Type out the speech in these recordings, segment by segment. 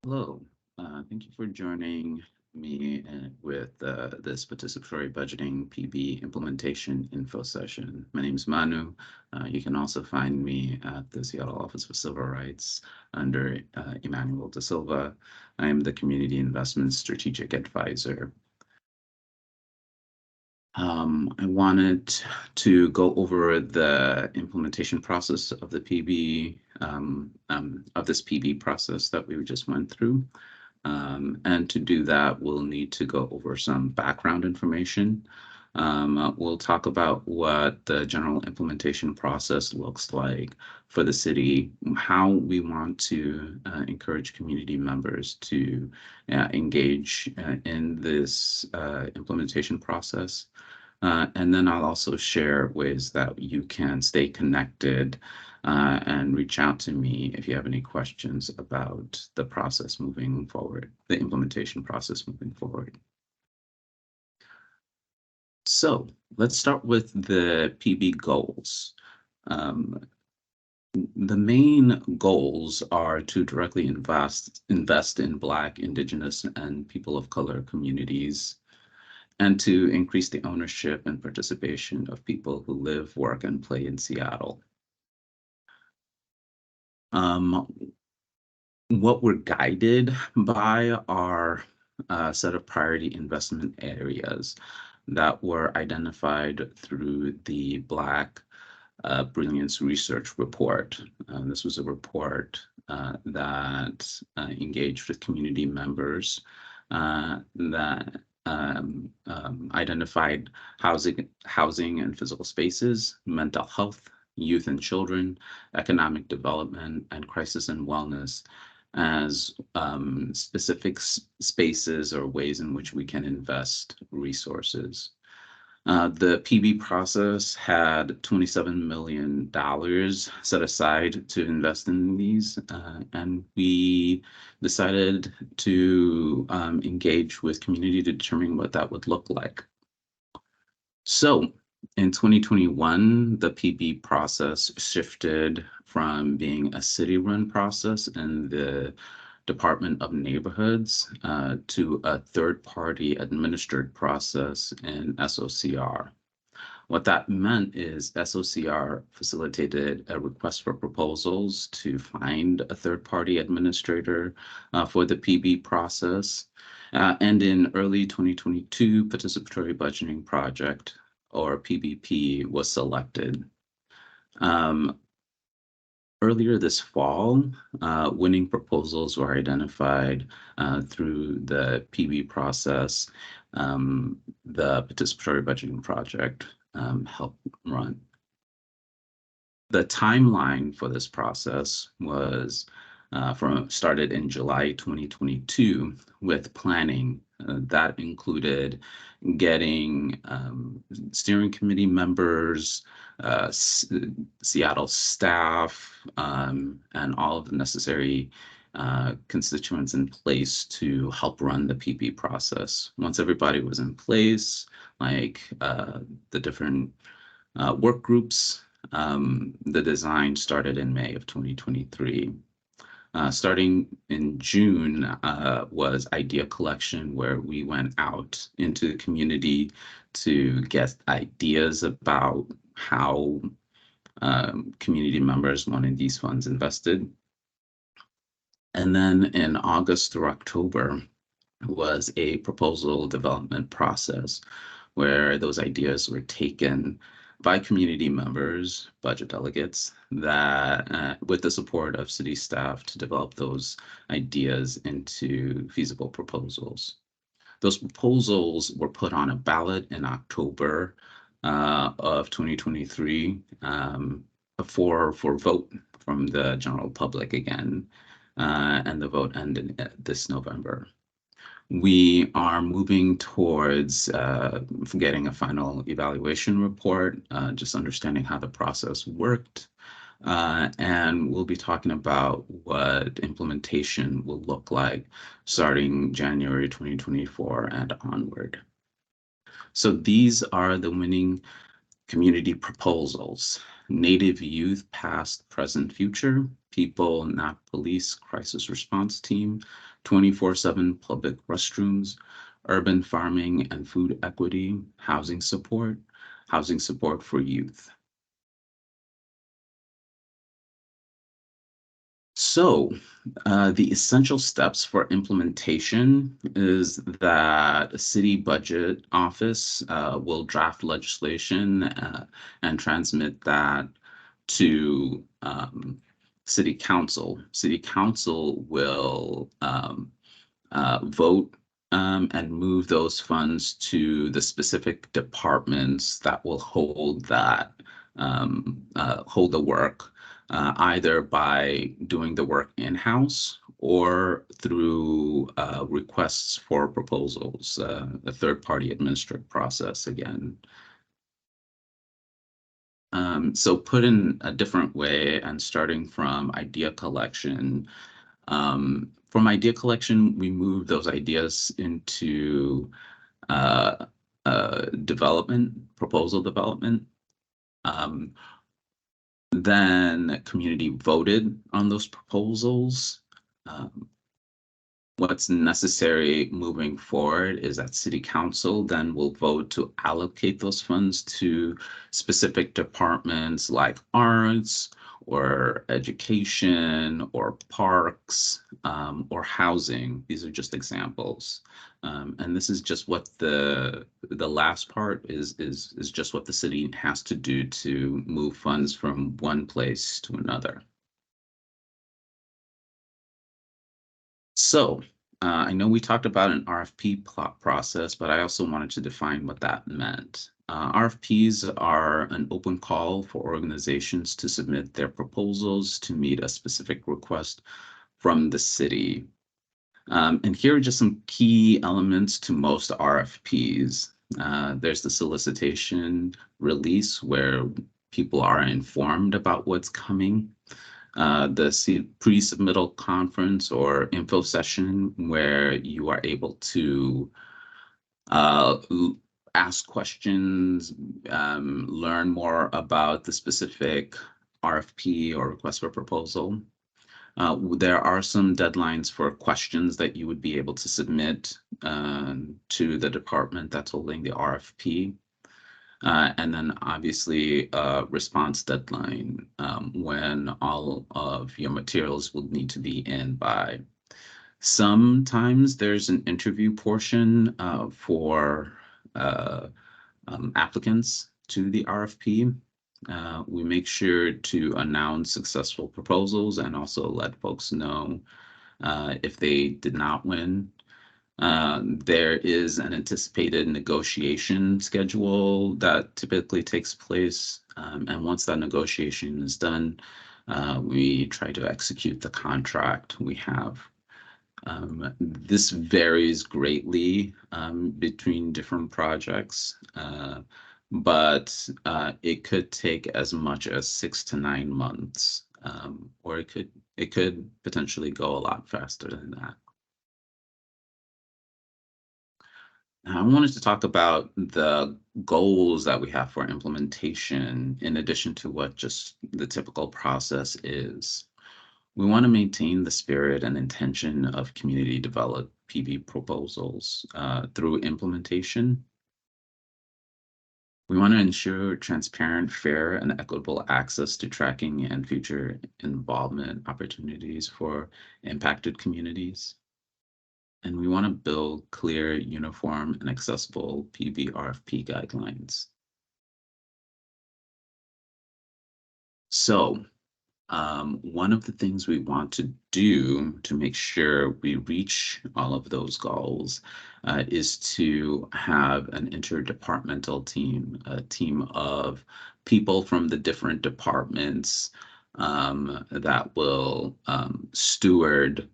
Hello, thank you for joining me with this participatory budgeting PB implementation info session. My name is Manu. You can also find me at the Seattle Office for Civil Rights under Emmanuel Da Silva. I am the Community Investment Strategic Advisor. I wanted to go over the implementation process of the PB, of this PB process that we just went through. And to do that, we'll need to go over some background information. We'll talk about what the general implementation process looks like for the city, how we want to encourage community members to engage in this implementation process. And then I'll also share ways that you can stay connected and reach out to me if you have any questions about the process moving forward, the implementation process moving forward. So let's start with the PB goals. The main goals are to directly invest in Black, Indigenous, and people of color communities, and to increase the ownership and participation of people who live, work, and play in Seattle. What we're guided by are a set of priority investment areas that were identified through the Black Brilliance Research Report. This was a report that engaged with community members that identified housing and physical spaces, mental health, youth and children, economic development, and crisis and wellness as specific spaces or ways in which we can invest resources. The PB process had $27 million set aside to invest in these, and we decided to engage with community to determine what that would look like. So in 2021, the PB process shifted from being a city-run process in the Department of Neighborhoods to a third-party administered process in SOCR. What that meant is SOCR facilitated a request for proposals to find a third-party administrator for the PB process. And in early 2022, Participatory Budgeting Project, or PBP, was selected. Earlier this fall, winning proposals were identified through the PB process. The Participatory Budgeting Project helped run. The timeline for this process was started in July 2022 with planning that included getting steering committee members, Seattle staff, and all of the necessary constituents in place to help run the PB process. Once everybody was in place, like the different work groups, the design started in May of 2023. Starting in June was idea collection, where we went out into the community to get ideas about how community members wanted these funds invested. And then in August through October was a proposal development process where those ideas were taken by community members, budget delegates, that with the support of city staff to develop those ideas into feasible proposals. Those proposals were put on a ballot in October of 2023 for vote from the general public again, and the vote ended this November. We are moving towards getting a final evaluation report, just understanding how the process worked. And we'll be talking about what implementation will look like starting January 2024 and onward. So these are the winning community proposals: Native Youth Past, Present, Future, people, not police, crisis response team, 24/7 public restrooms, urban farming and food equity, housing support for youth. So, the essential steps for implementation is that a city budget office will draft legislation and transmit that to city council. City council will vote and move those funds to the specific departments that will hold the work, either by doing the work in-house or through requests for proposals, a third-party administrative process again. So put in a different way and starting from idea collection. From idea collection, we move those ideas into uh, proposal development. Um, then community voted on those proposals. Um, What's necessary moving forward is that city council then will vote to allocate those funds to specific departments like arts or education or parks or housing. These are just examples. And this is just what the last part is just what the city has to do to move funds from one place to another. So, I know we talked about an RFP plot process, but I also wanted to define what that meant. RFPs are an open call for organizations to submit their proposals to meet a specific request from the city. And here are just some key elements to most RFPs. There's the solicitation release where people are informed about what's coming, the pre-submittal conference or info session where you are able to uh, ask questions, learn more about the specific RFP or request for proposal. There are some deadlines for questions that you would be able to submit to the department that's holding the RFP. And then obviously a response deadline when all of your materials will need to be in by. Sometimes there's an interview portion for applicants to the RFP. We make sure to announce successful proposals and also let folks know if they did not win. There is an anticipated negotiation schedule that typically takes place. And once that negotiation is done, we try to execute the contract we have. This varies greatly between different projects, but it could take as much as 6 to 9 months, or it could potentially go a lot faster than that. I wanted to talk about the goals that we have for implementation in addition to what just the typical process is. We want to maintain the spirit and intention of community developed PV proposals through implementation. We want to ensure transparent, fair, and equitable access to tracking and future involvement opportunities for impacted communities. And we want to build clear, uniform, and accessible PV-RFP guidelines. So, one of the things we want to do to make sure we reach all of those goals is to have an interdepartmental team, a team of people from the different departments that will steward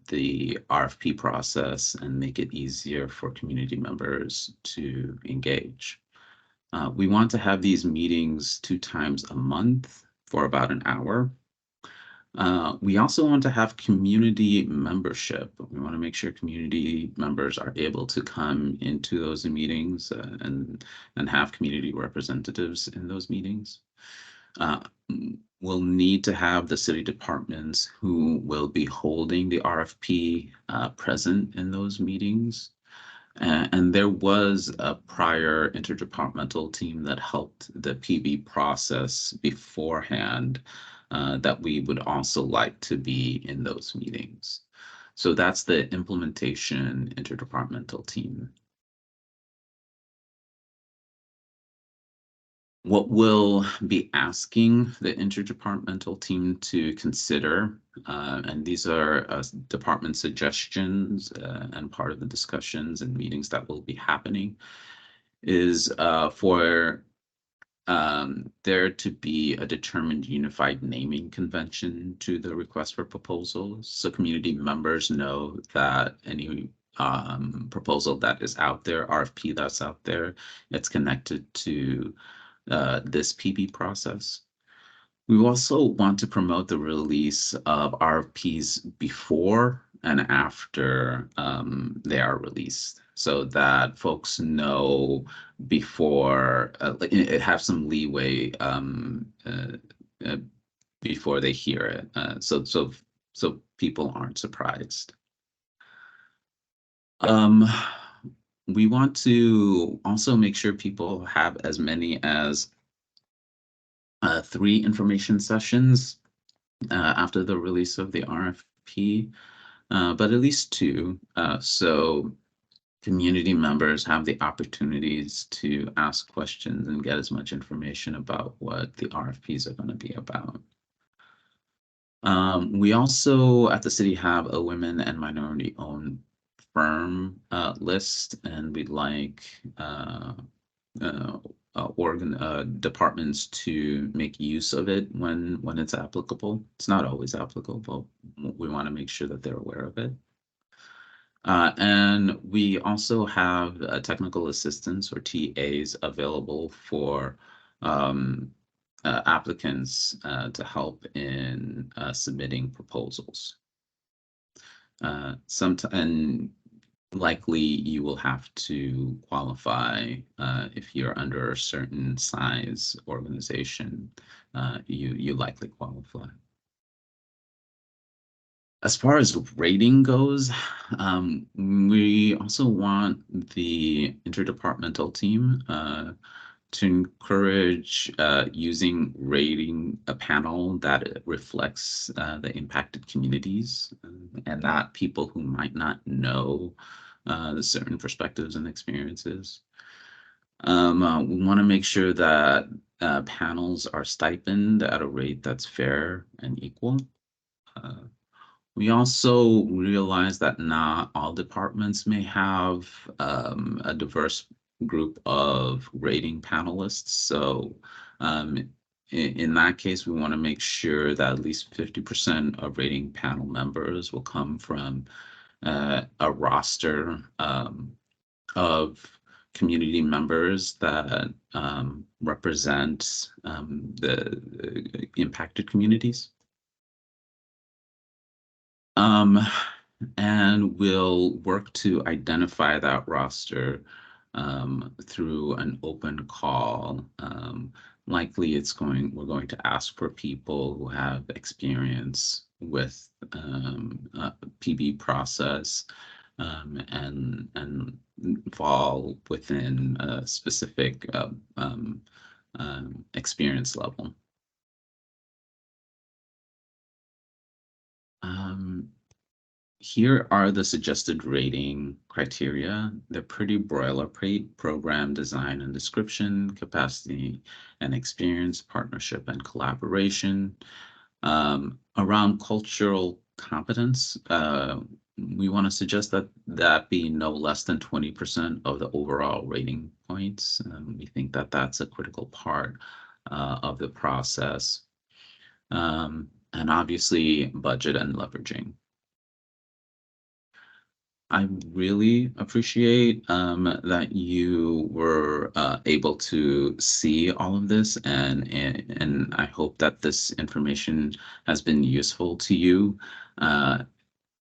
the RFP process and make it easier for community members to engage. We want to have these meetings 2 times a month for about an hour. We also want to have community membership. We want to make sure community members are able to come into those meetings and have community representatives in those meetings. Uh, We'll need to have the city departments who will be holding the RFP present in those meetings. And there was a prior interdepartmental team that helped the PB process beforehand that we would also like to be in those meetings. So that's the implementation interdepartmental team. What we'll be asking the interdepartmental team to consider, and these are department suggestions and part of the discussions and meetings that will be happening, is for there to be a determined unified naming convention to the request for proposals. So community members know that any proposal that is out there, RFP that's out there, it's connected to this PB process. We also want to promote the release of RFPs before and after they are released so that folks know before, have some leeway uh, before they hear it. So people aren't surprised. Um, we want to also make sure people have as many as 3 information sessions after the release of the RFP, but at least 2. So community members have the opportunities to ask questions and get as much information about what the RFPs are going to be about. We also at the city have a women and minority owned firm list, and we'd like uh, departments to make use of it when it's applicable. It's not always applicable, but we want to make sure that they're aware of it. And we also have technical assistance or TAs available for applicants to help in submitting proposals. And likely you will have to qualify if you're under a certain size organization. You likely qualify. As far as rating goes, we also want the interdepartmental team to encourage using rating a panel that reflects the impacted communities and not people who might not know certain perspectives and experiences. We want to make sure that panels are stipend at a rate that's fair and equal. Uh, we also realize that not all departments may have a diverse group of rating panelists. So in that case, we want to make sure that at least 50% of rating panel members will come from a roster of community members that represent the impacted communities. Um, and we'll work to identify that roster through an open call. Likely we're going to ask for people who have experience with PB process and fall within a specific experience level. Um, Here are the suggested rating criteria. They're pretty boilerplate: program design and description, capacity and experience, partnership and collaboration. Around cultural competence, we want to suggest that that be no less than 20% of the overall rating points. We think that that's a critical part of the process. And obviously budget and leveraging. I really appreciate that you were able to see all of this, and I hope that this information has been useful to you. Uh,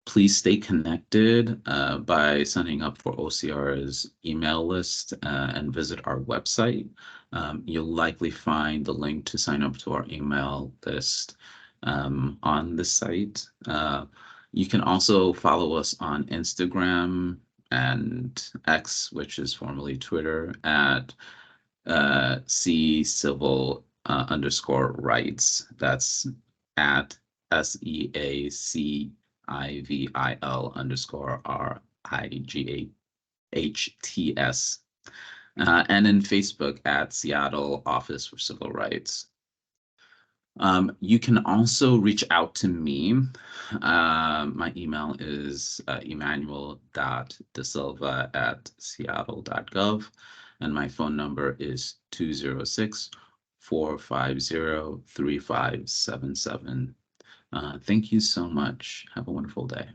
Please stay connected by signing up for OCR's email list and visit our website. You'll likely find the link to sign up to our email list on the site. You can also follow us on Instagram and X, which is formerly Twitter, at C Civil _rights. That's at SEACIVIL_RIGHTS. And in Facebook at Seattle Office for Civil Rights. You can also reach out to me. My email is emmanuel.desilva@seattle.gov, and my phone number is 206-450-3577. Thank you so much. Have a wonderful day.